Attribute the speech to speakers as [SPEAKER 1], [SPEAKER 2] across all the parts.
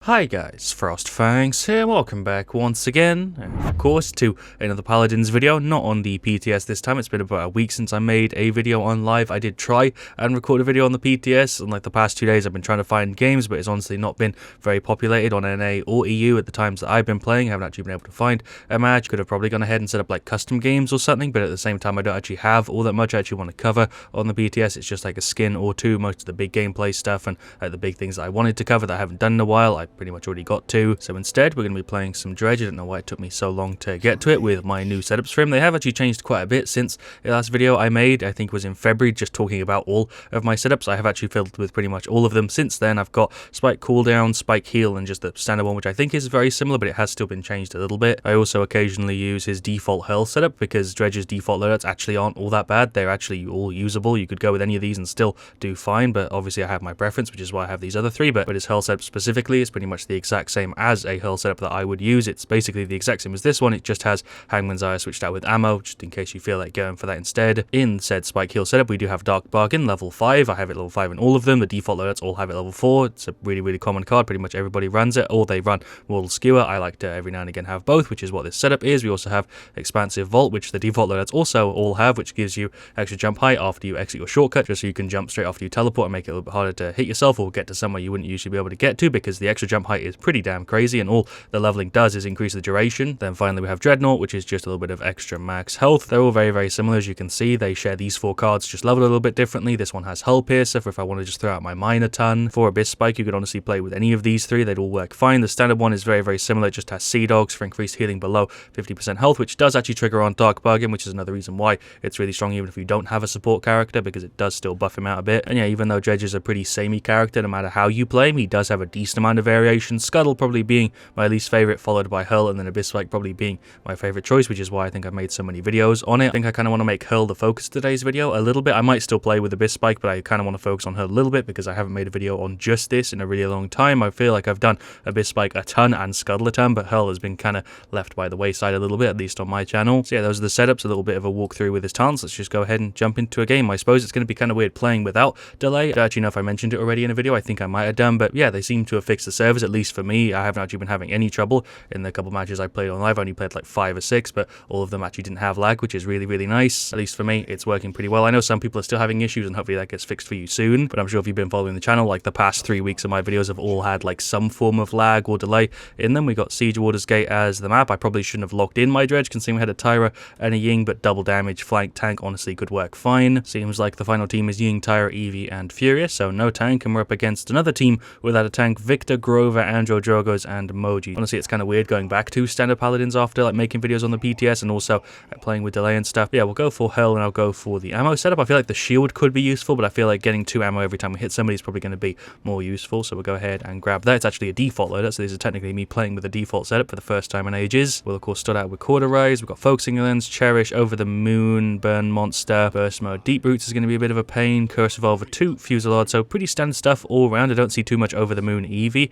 [SPEAKER 1] Hi guys, FrostFangs here, welcome back once again, of course, to another Paladins video, not on the PTS this time. It's been about a week since I made a video on live. I did try and record a video on the PTS, and like the past 2 days I've been trying to find games, but it's honestly not been very populated on NA or EU at the times that I've been playing. I haven't actually been able to find a match. Could have probably gone ahead and set up like custom games or something, but at the same time I don't actually have all that much I actually want to cover on the PTS. It's just like a skin or two, most of the big gameplay stuff and the big things that I wanted to cover that I haven't done in a while. I pretty much already got to. So instead, we're going to be playing some Dredge. I don't know why it took me so long to get to it with my new setups for him. They have actually changed quite a bit since the last video I made. I think it was in February, just talking about all of my setups. I have actually filled with pretty much all of them since then. I've got Spike Cooldown, Spike Heal, and just the standard one, which I think is very similar, but it has still been changed a little bit. I also occasionally use his default Hurl setup because Dredge's default loadouts actually aren't all that bad. They're actually all usable. You could go with any of these and still do fine, but obviously I have my preference, which is why I have these other three. But his Hurl setup specifically is pretty much the exact same as a Hurl setup that I would use. It's basically the exact same as this one. It just has Hangman's Eye switched out with ammo, just in case you feel like going for that instead. In said Spike Heal setup, we do have Dark Bargain, level 5. I have it level 5 in all of them. The default loadouts all have it level 4. It's a really common card. Pretty much everybody runs it, or they run Mortal Skewer. I like to every now and again have both, which is what this setup is. We also have Expansive Vault, which the default loadouts also all have, which gives you extra jump height after you exit your shortcut, just so you can jump straight after you teleport and make it a little bit harder to hit yourself or get to somewhere you wouldn't usually be able to get to, because the extra jump height is pretty damn crazy, and all the leveling does is increase the duration. Then finally we have Dreadnought, which is just a little bit of extra max health. They're all very similar, as you can see. They share these 4 cards, just leveled a little bit differently. This one has Hull Piercer for if I want to just throw out my Mine a ton. For Abyss Spike, you could honestly play with any of these 3. They'd all work fine. The standard one is very similar. It just has Sea Dogs for increased healing below 50% health, which does actually trigger on Dark Bargain, which is another reason why it's really strong even if you don't have a support character, because it does still buff him out a bit. And yeah, even though Dredge is a pretty samey character, no matter how you play him, he does have a decent amount of variation. Scuttle probably being my least favorite, followed by Hurl, and then Abyss Spike probably being my favorite choice, which is why I think I've made so many videos on it. I think I kind of want to make Hurl the focus of today's video a little bit. I might still play with Abyss Spike, but I kind of want to focus on Hurl a little bit because I haven't made a video on just this in a really long time. I feel like I've done Abyss Spike a ton and Scuttle a ton, but Hurl has been kind of left by the wayside a little bit, at least on my channel. So yeah, those are the setups, a little bit of a walkthrough with his talents. Let's just go ahead and jump into a game. I suppose it's going to be kind of weird playing without delay. I don't actually know if I mentioned it already in a video. I think I might have done, but yeah, they seem to have fixed the servers, at least for me. I haven't actually been having any trouble in the couple matches I played on live. I only played like 5 or 6, but all of them actually didn't have lag, which is really nice. At least for me, it's working pretty well. I know some people are still having issues, and hopefully that gets fixed for you soon, but I'm sure if you've been following the channel, like the past 3 weeks of my videos have all had like some form of lag or delay in them. We got Siege Waters Gate as the map. I probably shouldn't have locked in my Dredge, considering we had a Tyra and a Ying, but double damage flank tank honestly could work fine. Seems like the final team is Ying, Tyra, Eevee, and Furious, so no tank, and we're up against another team without a tank: Victor, Grover, Andro, Drogos, and Moji. Honestly, it's kind of weird going back to standard Paladins after like making videos on the PTS and also playing with delay and stuff. But yeah, we'll go for Hurl, and I'll go for the ammo setup. I feel like the shield could be useful, but I feel like getting 2 ammo every time we hit somebody is probably going to be more useful, so we'll go ahead and grab that. It's actually a default loadout, so this is technically me playing with a default setup for the first time in ages. We'll of course start out with Rise. We've got Focusing Lens, Cherish, Over the Moon, Burn Monster, Burst Mode. Deep Roots is going to be a bit of a pain. Curse Revolver 2, Fusillade, so pretty standard stuff all around. I don't see too much Over the Moon Eevee.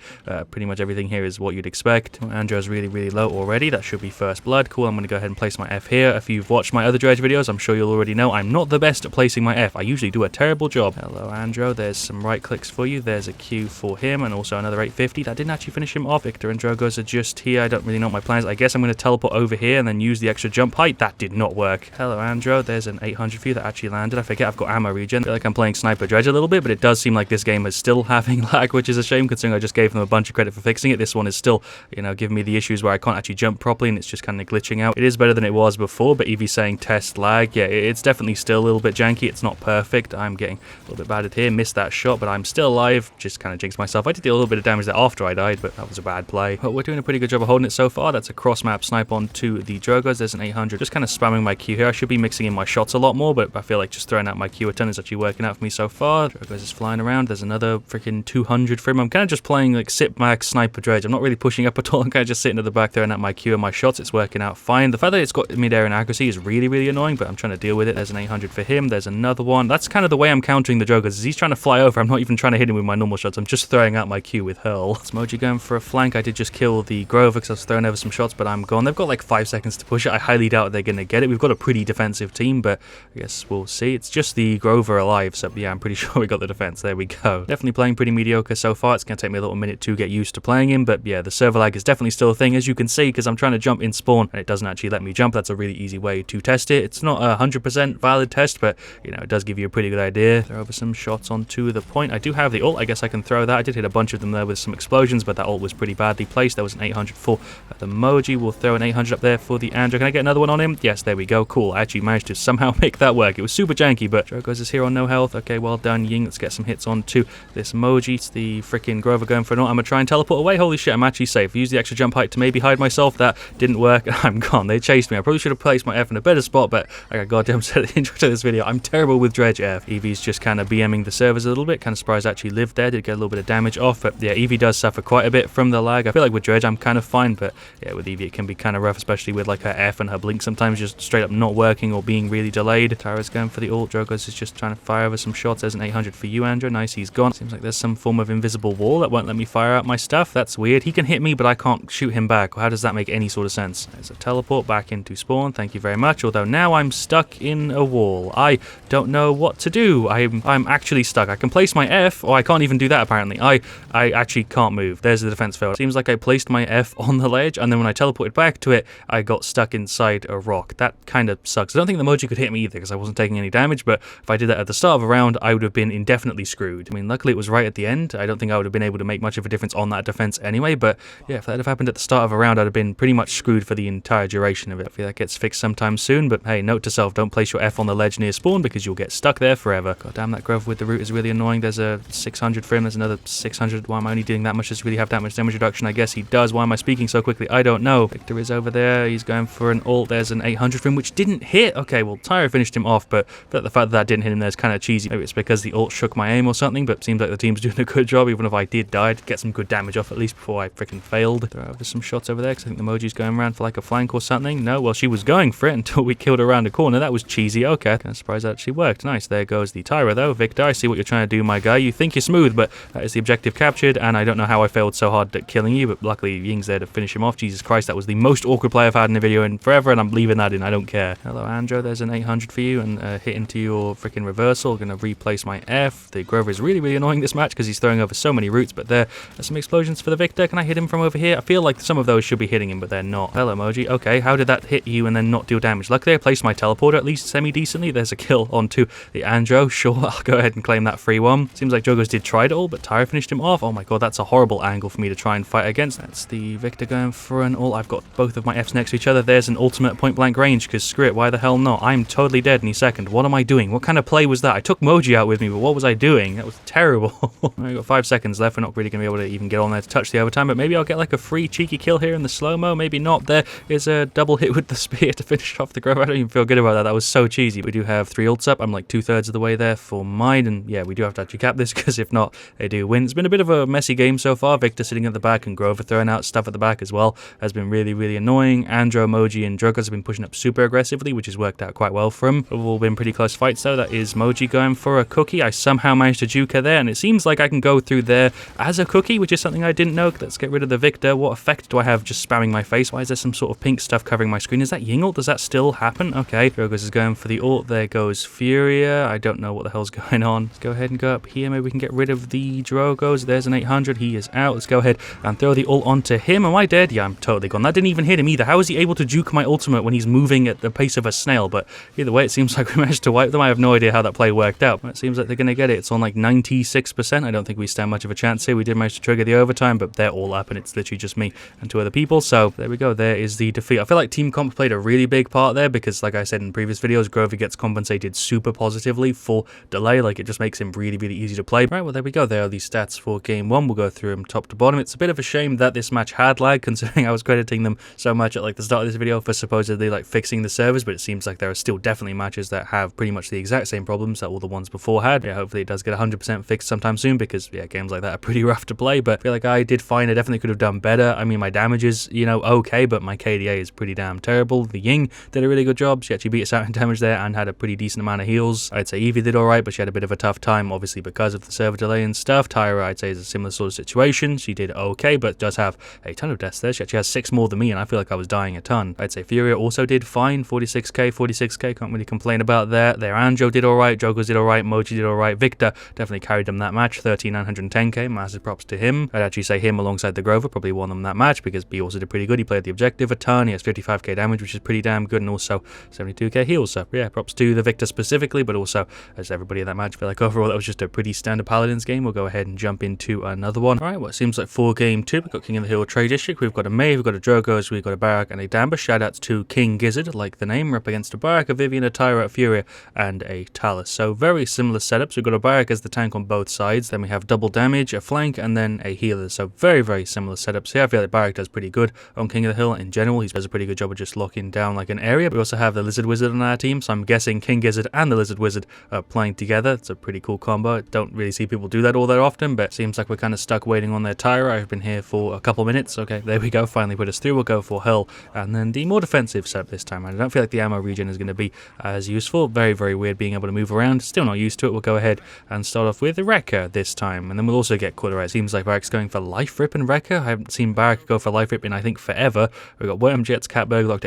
[SPEAKER 1] Pretty much everything here is what you'd expect. Andro's really low already. That should be first blood. Cool, I'm going to go ahead and place my F here. If you've watched my other Dredge videos, I'm sure you'll already know I'm not the best at placing my F. I usually do a terrible job. Hello, Andro. There's some right clicks for you. There's a Q for him, and also another 850. That didn't actually finish him off. Victor and Drogos are just here. I don't really know what my plans. I guess I'm going to teleport over here and then use the extra jump height. That did not work. Hello, Andro. There's an 800 for you that actually landed. I forget I've got ammo regen. I feel like I'm playing Sniper Dredge a little bit, but it does seem like this game is still having lag, which is a shame considering I just gave them a bunch of credit for fixing it. This one is still, you know, giving me the issues where I can't actually jump properly and it's just kind of glitching out. It is better than it was before, but Eevee saying test lag, yeah, it's definitely still a little bit janky. It's not perfect. I'm getting a little bit battered here. Missed that shot, but I'm still alive. Just kind of jinxed myself. I did do a little bit of damage there after I died, but that was a bad play. But we're doing a pretty good job of holding it so far. That's a cross-map snipe on to the Drogos. There's an 800. Just kind of spamming my Q here. I should be mixing in my shots a lot more, but I feel like just throwing out my Q a ton is actually working out for me so far. Drogos is flying around. There's another freaking 200 for him. I'm kind of just playing like sit back Sniper Dredge. I'm not really pushing up at all. I'm kind of just sitting at the back throwing out my Q and my shots. It's working out fine. The fact that it's got mid-air and accuracy is really annoying, but I'm trying to deal with it. There's an 800 for him. There's another one. That's kind of the way I'm countering the Drogos, is he's trying to fly over. I'm not even trying to hit him with my normal shots. I'm just throwing out my Q with Hurl. It's Moji going for a flank. I did just kill the Grover because I was throwing over some shots, but I'm gone. They've got like 5 seconds to push it. I highly doubt they're going to get it. We've got a pretty defensive team, but I guess we'll see. It's just the Grover alive, so yeah, I'm pretty sure we got the defense. There we go. Definitely playing pretty mediocre so far. It's going to take me a little minute bit to get used to playing him, but yeah, the server lag is definitely still a thing, as you can see, because I'm trying to jump in spawn and it doesn't actually let me jump. That's a really easy way to test it. It's not a 100% valid test, but you know, it does give you a pretty good idea. Throw over some shots onto the point. I do have the ult. I guess I can throw that. I did hit a bunch of them there with some explosions, but that ult was pretty badly placed. There was an 800 for the Moji. We'll throw an 800 up there for the Andrew. Can I get another one on him? Yes, there we go. Cool. I actually managed to somehow make that work. It was super janky, but Drogos is here on no health. Okay, well done, Ying. Let's get some hits onto this Moji. It's the freaking Grover going for an ult. I'm gonna try and teleport away. Holy shit, I'm actually safe. Use the extra jump height to maybe hide myself. That didn't work. I'm gone. They chased me. I probably should have placed my F in a better spot, but I got goddamn set at the intro to this video. I'm terrible with Dredge F. Eevee's just kind of BMing the servers a little bit. Kind of surprised I actually lived there. Did get a little bit of damage off, but yeah, Eevee does suffer quite a bit from the lag. I feel like with Dredge I'm kind of fine, but yeah, with Eevee it can be kind of rough, especially with like her F and her blink sometimes just straight up not working or being really delayed. Tyra's going for the ult. Drogos is just trying to fire over some shots. There's an 800 for you, Andrew. Nice, he's gone. Seems like there's some form of invisible wall that won't let me fire out my stuff. That's weird. He can hit me, but I can't shoot him back. How does that make any sort of sense? There's a teleport back into spawn. Thank you very much. Although now I'm stuck in a wall. I don't know what to do. I'm actually stuck. I can place my F, or I can't even do that apparently. I actually can't move. There's the defense failed. Seems like I placed my F on the ledge, and then when I teleported back to it, I got stuck inside a rock. That kind of sucks. I don't think the Moji could hit me either because I wasn't taking any damage, but if I did that at the start of a round, I would have been indefinitely screwed. I mean, luckily it was right at the end. I don't think I would have been able to make much of a difference on that defense anyway, but yeah, if that had happened at the start of a round, I'd have been pretty much screwed for the entire duration of it. I feel that gets fixed sometime soon, but hey, note to self, don't place your F on the ledge near spawn because you'll get stuck there forever. God damn, that Grove with the root is really annoying. There's a 600 for him. There's another 600. Why am I only doing that much? Does he really have that much damage reduction? I guess he does. Why am I speaking so quickly? I don't know. Victor is over there. He's going for an ult. There's an 800 for him, which didn't hit. Okay, well, Tyra finished him off, but the fact that didn't hit him there is kind of cheesy. Maybe it's because the ult shook my aim or something, but it seems like the team's doing a good job. Even if I did die, to get some good damage off at least before I freaking failed. Throw over some shots over there because I think the Moji's going around for like a flank or something. No, well, she was going for it until we killed her around a corner. That was cheesy. Okay, kind of surprised that actually worked. Nice. There goes the Tyra though. Victor, I see what you're trying to do, my guy. You think you're smooth, but that is the objective captured, and I don't know how I failed so hard at killing you, but luckily Ying's there to finish him off. Jesus Christ, that was the most awkward play I've had in a video in forever, and I'm leaving that in. I don't care. Hello, Andrew. There's an 800 for you, and hit into your freaking reversal. Gonna replace my F. The Grover is really, really annoying this match because he's throwing over so many roots, but there's some explosions for the Victor. Can I hit him from over here? I feel like some of those should be hitting him, but they're not. Hello, Moji. Okay, how did that hit you and then not deal damage? Luckily, I placed my teleporter at least semi-decently. There's a kill onto the Andro. Sure, I'll go ahead and claim that free one. Seems like Jogos did try it all, but Tyra finished him off. Oh my god, that's a horrible angle for me to try and fight against. That's the Victor going for an ult. I've got both of my Fs next to each other. There's an ultimate point-blank range, because screw it, why the hell not? I'm totally dead any second. What am I doing? What kind of play was that? I took Moji out with me, but what was I doing? That was terrible. I've got 5 seconds left. We're not really going to be able to even get on there to touch the overtime, but maybe I'll get like a free cheeky kill here in the slow-mo. Maybe not. There is a double hit with the spear to finish off the Grove. I don't even feel good about that. That was so cheesy. We do have 3 ults up. I'm like 2/3 of the way there for mine, and yeah, we do have to actually cap this because if not, they do win. It's been a bit of a messy game so far. Victor sitting at the back and Grover throwing out stuff at the back as well has been really, really annoying. Andro, Moji, and Drogos have been pushing up super aggressively, which has worked out quite well for them. They've all been pretty close fights though. That is Moji going for a cookie. I somehow managed to juke her there, and it seems like I can go through there as a cookie, which is something I didn't know. Let's get rid of the Victor. What effect do I have just spamming my face? Why is there some sort of pink stuff covering my screen? Is that Ying ult? Does that still happen? Okay, Drogos is going for the ult. There goes Furia. I don't know what the hell's going on. Let's go ahead and go up here. Maybe we can get rid of the Drogos. There's an 800. He is out. Let's go ahead and throw the ult onto him. Am I dead? Yeah, I'm totally gone. That didn't even hit him either. How is he able to juke my ultimate when he's moving at the pace of a snail? But either way, it seems like we managed to wipe them. I have no idea how that play worked out. But it seems like they're going to get it. It's on like 96%. I don't think we stand much of a chance here. We did manage to trigger the overtime, but they're all up and it's literally just me and 2 other people. So there we go. There is the defeat. I feel like team comp played a really big part there because, like I said in previous videos, Grover gets compensated super positively for delay. Like, it just makes him really, really easy to play. Right, well, there we go. There are the stats for game 1. We'll go through them top to bottom. It's a bit of a shame that this match had lag, considering I was crediting them so much at like the start of this video for supposedly like fixing the servers, but it seems like there are still definitely matches that have pretty much the exact same problems that all the ones before had. Yeah, hopefully it does get 100% fixed sometime soon because, yeah, games like that are pretty rough to play, but I feel like I did fine. I definitely could have done better. I mean, my damage is, you know, okay, but my KDA is pretty damn terrible. The Ying did a really good job. She actually beat us out in damage there and had a pretty decent amount of heals. I'd say Eevee did alright, but she had a bit of a tough time, obviously, because of the server delay and stuff. Tyra, I'd say, is a similar sort of situation. She did okay, but does have a ton of deaths there. She actually has 6 more than me, and I feel like I was dying a ton. I'd say Furia also did fine. 46k, can't really complain about that. Their Anjo did alright, Jogos did alright, Moji did alright. Victor definitely carried them that match. 13,910k, massive props to him. I'd actually say him alongside the Grover probably won them that match because B also did pretty good. He played the objective a ton. He has 55k damage, which is pretty damn good, and also 72k heals. So yeah, props to the victor specifically, but also as everybody in that match. I feel like overall that was just a pretty standard Paladins game. We'll go ahead and jump into another one. Alright, well, it seems like for game 2, we've got King of the Hill Trade District. We've got a Mave, we've got a Drogos, we've got a Barak, and a Damber. Shoutouts to King Gizzard, like the name. We're up against a Barak, a Vivian, a Tyra, a Furia, and a Talus. So very similar setups. We've got a Barak as the tank on both sides. Then we have double damage, a flank, and then a healer. So very similar setups here. I feel like Barak does pretty good on King of the Hill in general. He does a pretty good job of just locking down like an area. We also have the Lizard Wizard on our team, so I'm guessing King Gizzard and the Lizard Wizard are playing together. It's a pretty cool combo. Don't really see people do that all that often, but seems like we're kind of stuck waiting on their Tyra. I've been here for a couple minutes. Okay, there we go. Finally put us through. We'll go for Hurl and then the more defensive setup this time. I don't feel like the ammo regen is going to be as useful. Very weird being able to move around. Still not used to it. We'll go ahead and start off with the Wrecker this time, and then we'll also get Quarterized. Seems like Barak's going for Life Rip and Wrecker. I haven't seen Barak go for Life Rip in I think forever. We've got Wormjets, Catburg, Locked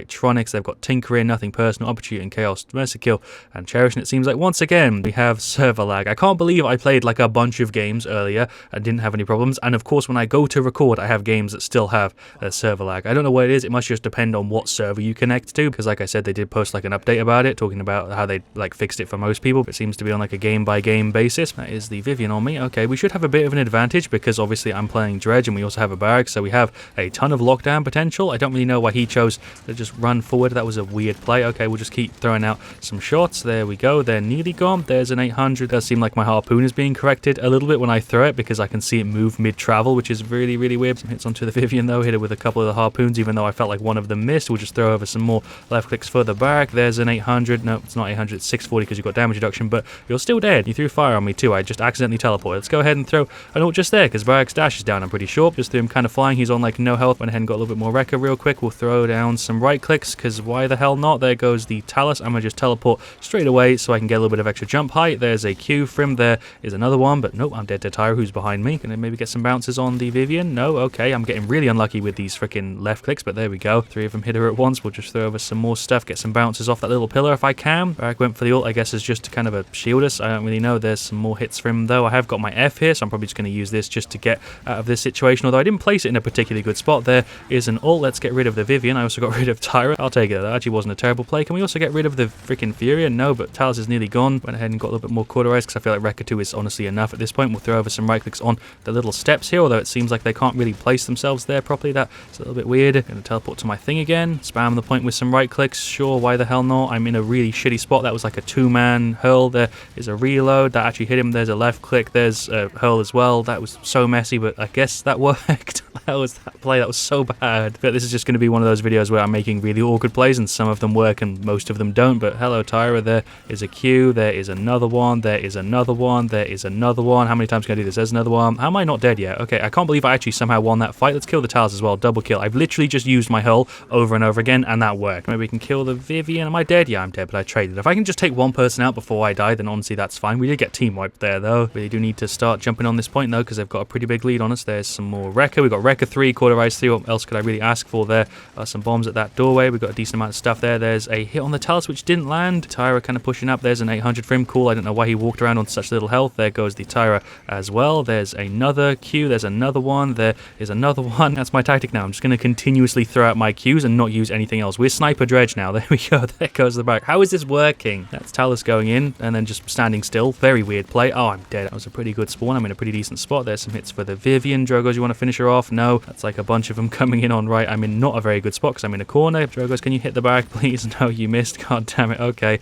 [SPEAKER 1] They've got Tinkering, Nothing Personal, Opportunity and Chaos, Mercy Kill, and Cherish. And it seems like once again we have server lag. I can't believe I played like a bunch of games earlier and didn't have any problems, and of course when I go to record I have games that still have server lag. I don't know what it is. It must just depend on what server you connect to, because like I said, they did post like an update about it, talking about how they like fixed it for most people. It seems to be on like a game by game basis. That is the Vivian on me. Okay, we should have a bit of an advantage because obviously I'm playing Dredge and we also have a Barak, so we have a ton of lockdown potential. I don't really know why he chose to just run forward. That was a weird play. Okay, we'll just keep throwing out some shots. There we go. They're nearly gone. There's an 800. Does seem like my harpoon is being corrected a little bit when I throw it because I can see it move mid-travel, which is really weird. Some hits onto the Vivian though. Hit it with a couple of the harpoons, even though I felt like one of them missed. We'll just throw over some more left clicks for the Barak. There's an 800. No, it's not 800. It's 640 because you've got damage reduction, but you're still dead. You threw fire on me too. I just accidentally teleported. Let's go ahead and throw an ult just there because Barak's dash is down, I'm pretty sure. Just threw him kind of flying. He's on like no health. Went ahead and got a little bit more Wrecker real quick. We'll throw down some right clicks because why the hell not? There goes the Talus. I'm going to just teleport straight away so I can get a little bit of extra jump height. There's a Q. From there is another one, but nope, I'm dead to Tyra, who's behind me. Can I maybe get some bounces on the Vivian? No? Okay, I'm getting really unlucky with these freaking left clicks, but there we go. 3 of them hit her at once. We'll just throw over some more stuff, get some bounces off that little pillar if I can. Barak went for the ult, I guess, as just to kind of a shield us. I don't really know. There's some more hits for him, though. I have got my F here, so I'm probably just going to use this just to get out of this situation, although I didn't place it in a particularly good spot. There is an ult. Let's get rid of the Vivian. I also got rid of Tyra. I'll take it. That actually wasn't a terrible play. Can we also get rid of the freaking Furia? No, but Talus is nearly gone. Went ahead and got a little bit more Quarterized because I feel like Wrecker 2 is honestly enough at this point. We'll throw over some right clicks on the little steps here, although it seems like they can't really place themselves there properly. That's a little bit weird. Gonna teleport to my thing again. Spam the point with some right clicks. Sure, why the hell not? I'm in a really shitty spot. That was like a 2-man hurl. There is a reload. That actually hit him. There's a left click. There's a hurl as well. That was so messy, but I guess that worked. That was that play. That was so bad. But this is just going to be one of those videos where I'm making really awkward plays and some of them work and most of them don't. But hello, Tyra. There is a Q. There is another one. There is another one. There is another one. How many times can I do this? There's another one. How am I not dead yet? Okay, I can't believe I actually somehow won that fight. Let's kill the Talus as well. Double kill. I've literally just used my hull over and over again and that worked. Maybe we can kill the Vivian. Am I dead? Yeah, I'm dead, but I traded. If I can just take one person out before I die, then honestly that's fine. We did get team wiped there though. Really do need to start jumping on this point though because they've got a pretty big lead on us. There's some more Wrecker. We've got Wrecker 3, Quarterized 3. What else could I really ask for there? Some bombs at that doorway. We've got a decent amount of stuff there. There's a hit on the Talus which didn't land. Tyra kind of pushing up. There's an 800 for him. Cool. I don't know why he walked around on such little health. There goes the Tyra as well. There's another Q. There's another one. There is another one. That's my tactic now. I'm just going to continuously throw out my Qs and not use anything else. We're Sniper Dredge now. There we go. There goes the back. How is this working? That's Talus going in and then just standing still. Very weird play. Oh, I'm dead. That was a pretty good spawn. I'm in a pretty decent spot. There's some hits for the Vivian. Drogos, you want to finish her off? No. That's like a bunch of them coming in on right. I'm in not a very good spot because I'm in a corner. Drogos, can you hit the back, please? No, you missed. God damn it. Okay.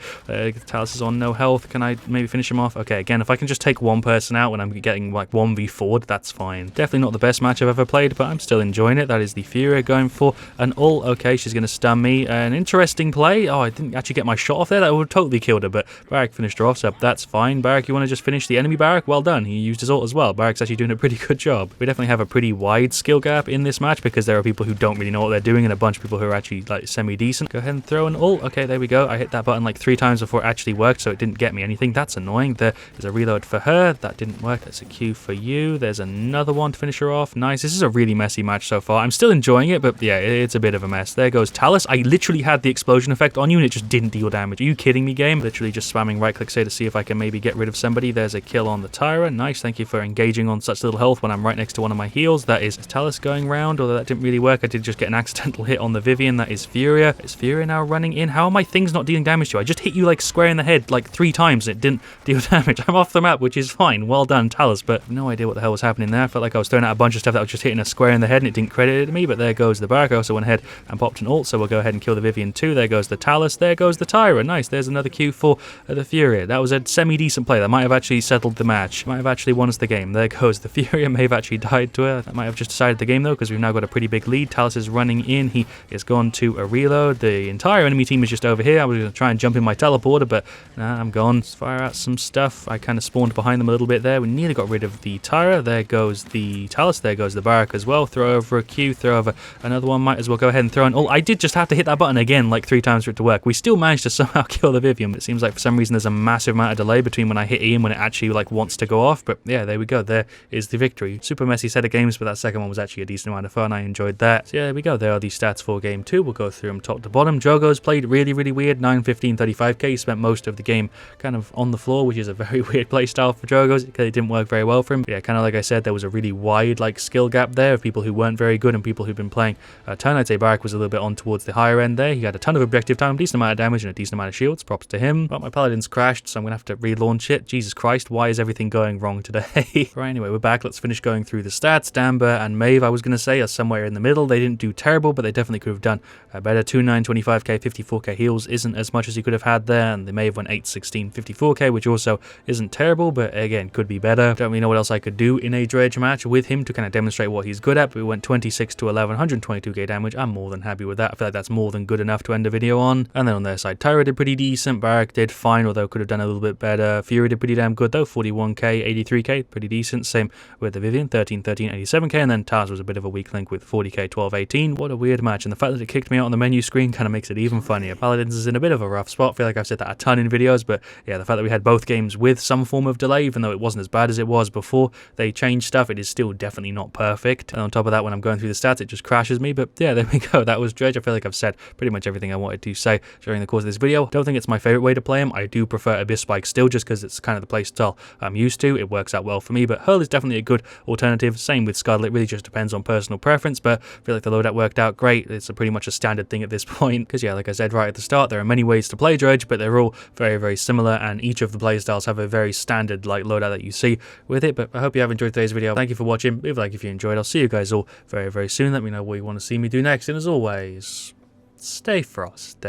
[SPEAKER 1] Talus is on no health. Can I maybe finish him off? Okay, again, if I can just take one person out when I'm getting like 1v4'd, that's fine. Definitely not the best match I've ever played, but I'm still enjoying it. That is the Furia going for an ult. Okay, she's going to stun me. An interesting play. Oh, I didn't actually get my shot off there. That would have totally killed her, but Barak finished her off, so that's fine. Barak, you want to just finish the enemy Barak? Well done. He used his ult as well. Barak's actually doing a pretty good job. We definitely have a pretty wide skill gap in this match because there are people who don't really know what they're doing and a bunch of people who are actually like semi-decent. Go ahead and throw an ult. Okay, there we go. I hit that button like 3 times before it actually worked, so it didn't get me anything. That's annoying. There is a reload for her. That didn't work. That's a Q for you. There's another one to finish her off. Nice. This is a really messy match so far. I'm still enjoying it, but yeah, it's a bit of a mess. There goes Talus. I literally had the explosion effect on you and it just didn't deal damage. Are you kidding me, game? Literally just spamming right click say to see if I can maybe get rid of somebody. There's a kill on the Tyra. Nice. Thank you for engaging on such little little health when I'm right next to one of my heals. That is Talus going round, although that didn't really work. I did just get an accidental hit on the Vivian. That is Furia. Is Furia now running in? How are my things not dealing damage to you? I just hit you like square in the head like 3 times and it didn't deal damage. I'm off the map, which is fine. Well done, Talus, but no idea what the hell was happening there. I felt like I was throwing out a bunch of stuff that was just hitting a square in the head and it didn't credit me, but there goes the Barrack. I also went ahead and popped an ult, so we'll go ahead and kill the Vivian too. There goes the Talus. There goes the Tyra. Nice. There's another Q for the Furia. That was a semi-decent play. That might have actually settled the match. Might have actually won us the game. There goes the Furia. May have actually died to her. That might have just decided the game though, because we've now got a pretty big lead. Talus is running in. He is gone to a reload. The entire enemy team is just over here. I was going to try and jump in my teleporter, but nah, I'm gone. Let's fire out some stuff. I kind of spawned behind them a little bit there. We nearly got rid of the Tyra. There goes the Talus. There goes the Barrack as well. Throw over a Q. Throw over another one. Might as well go ahead and throw an ult. I did just have to hit that button again like 3 times for it to work. We still managed to somehow kill the Vivian, but it seems like for some reason there's a massive amount of delay between when I hit E and when it actually like wants to go off. But yeah, there we go. There is the victory. Super messy set of games, but that second one was actually a decent amount of fun. I enjoyed that. So yeah, there we go. There are the stats for game 2. We'll go through them top to bottom. Drogo's played really weird. 9, 15, 35k. He spent most of the game kind of on the floor, which is a very weird playstyle for Drogo's because it didn't work very well for him. But yeah, kind of like I said, there was a really wide like skill gap there of people who weren't very good and people who've been playing a ton. I'd say Barrack was a little bit on towards the higher end there. He had a ton of objective time, decent amount of damage and a decent amount of shields. Props to him. But my Paladins crashed, so I'm gonna have to relaunch it. Jesus Christ, why is everything going wrong today? Right, anyway, we're back. Let's finish going through the stats. Damber and Maeve, I was gonna say, are somewhere in the middle. They didn't do terrible, but they definitely could have done better. 2, 9, 25k, 54k heals isn't as much as you could have had there, and the Maeve went 8, 16, 54k, which also isn't terrible, but again, could be better. Don't really know what else I could do in a Dredge match with him to kind of demonstrate what he's good at, but we went 26 to 11, 122k damage. I'm more than happy with that. I feel like that's more than good enough to end the video on. And then on their side, Tyra did pretty decent. Barrack did fine, although could have done a little bit better. Fury did pretty damn good though, 41k, 83k, pretty decent. Same with the Vivian, 13, 13, 87k, and then Taz was a bit of a weak link with 40k, 12, 18. What a weird match, and the fact that it kicked me out on the menu screen kind of makes it even funnier. Paladins is in a bit of a rough spot. I feel like I've said that a ton in videos, but yeah, the fact that we had both games with some form of delay, even though it wasn't as bad as it was before they changed stuff, it is still definitely not perfect. And on top of that, when I'm going through the stats, it just crashes me. But yeah, there we go. That was Dredge. I feel like I've said pretty much everything I wanted to say during the course of this video. Don't think it's my favorite way to play him. I do prefer Abyss Spike still, just because it's kind of the play style I'm used to. It works out well for me, but Hurl is definitely a good alternative. Same with Scuttle. It really just depends on personal preference, but I feel like the loadout worked out great. It's pretty much a standard thing at this point, because yeah, like I said right at the start, there are many ways to play Dredge, but they're all very similar, and each of the playstyles have a very standard like loadout that you see with it. But I hope you have enjoyed today's video. Thank you for watching. Leave a like if you enjoyed. I'll see you guys all very soon. Let me know what you want to see me do next, and as always, stay frosty.